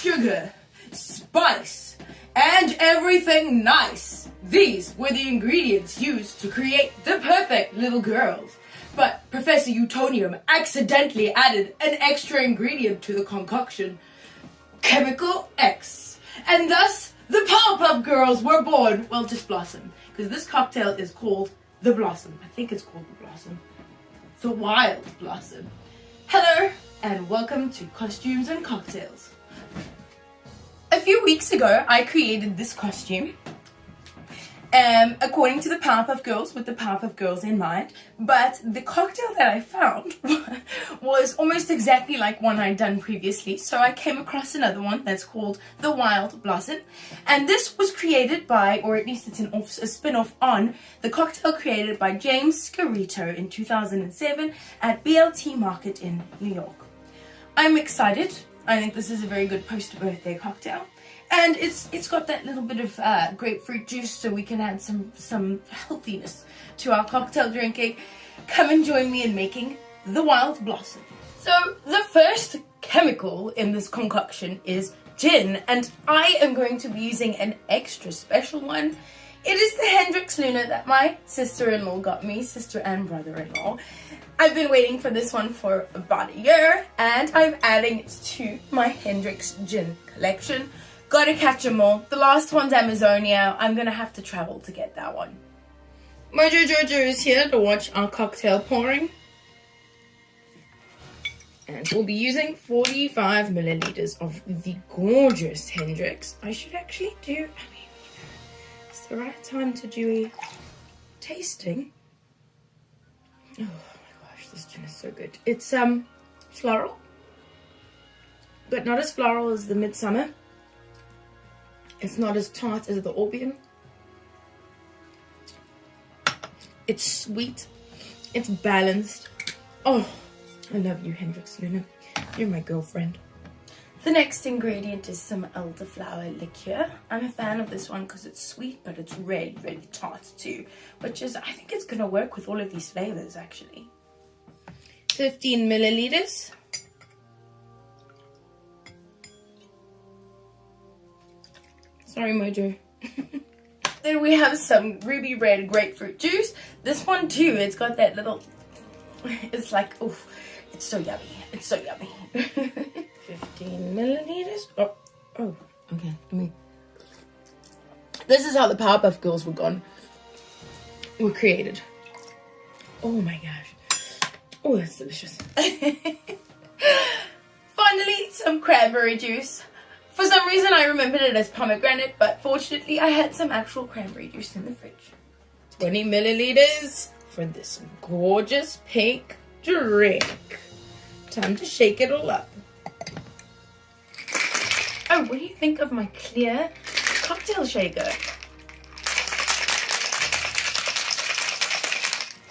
Sugar, spice, and everything nice. These were the ingredients used to create the perfect little girls. But Professor Utonium accidentally added an extra ingredient to the concoction, Chemical X. And thus, the Powerpuff Girls were born. Well, just Blossom, because this cocktail is called the Blossom. I think it's called the Blossom. The Wild Blossom. Hello, and welcome to Costumes and Cocktails. A few weeks ago, I created this costume, according to the Powerpuff Girls, with the Powerpuff Girls in mind, but the cocktail that I found was almost exactly like one I'd done previously, so I came across another one that's called the Wild Blossom, and this was created by, or at least it's a spin-off on, the cocktail created by James Scarito in 2007 at BLT Market in New York. I'm excited. I think this is a very good post-birthday cocktail. And it's got that little bit of grapefruit juice, so we can add some healthiness to our cocktail drinking. Come and join me in making the Wild Blossom. So the first chemical in this concoction is gin, and I am going to be using an extra special one. It is the Hendrix Luna that my sister-in-law got me, sister and brother-in-law. I've been waiting for this one for about a year, and I'm adding it to my Hendrix gin collection. Gotta catch them all. The last one's Amazonia. I'm gonna have to travel to get that one. Mojo Jojo is here to watch our cocktail pouring. And we'll be using 45 milliliters of the gorgeous Hendrix. I should actually do, it's the right time to do a tasting. Oh my gosh, this gin is so good. It's floral, but not as floral as the Midsummer. It's not as tart as the Orbeon. It's sweet. It's balanced. Oh, I love you, Hendrix Luna. You're my girlfriend. The next ingredient is some elderflower liqueur. I'm a fan of this one because it's sweet, but it's really, really tart too. Which is, I think it's going to work with all of these flavors, actually. 15 milliliters. Sorry, Mojo. Then we have some ruby red grapefruit juice. This one too, it's got that little, it's like, oof, it's so yummy. It's so yummy. 15 milliliters. Oh, okay, let me. This is how the Powerpuff Girls were created. Oh my gosh. Oh, that's delicious. Finally, some cranberry juice. For some reason, I remembered it as pomegranate, but fortunately, I had some actual cranberry juice in the fridge. 20 milliliters for this gorgeous pink drink. Time to shake it all up. Oh, what do you think of my clear cocktail shaker?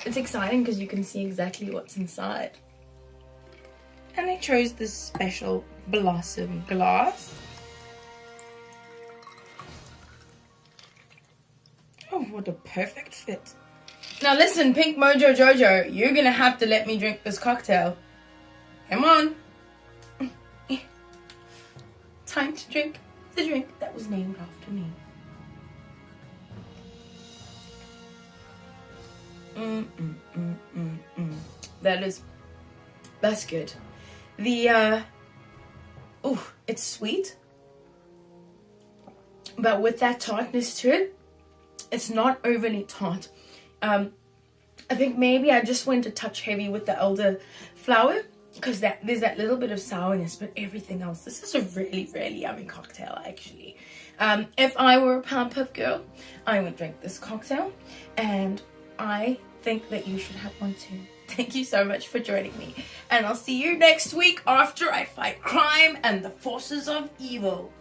It's exciting because you can see exactly what's inside. And I chose this special Blossom glass. Oh, what a perfect fit. Now listen, Pink Mojo Jojo, you're gonna have to let me drink this cocktail. Come on. Time to drink the drink that was named after me. That's good. It's sweet, but with that tartness to it, it's not overly tart. I think maybe I just went a touch heavy with the elderflower because there's that little bit of sourness, but everything else, this is a really, really yummy cocktail, actually. If I were a Powerpuff Girl, I would drink this cocktail, and I think that you should have one too. Thank you so much for joining me, and I'll see you next week after I fight crime and the forces of evil.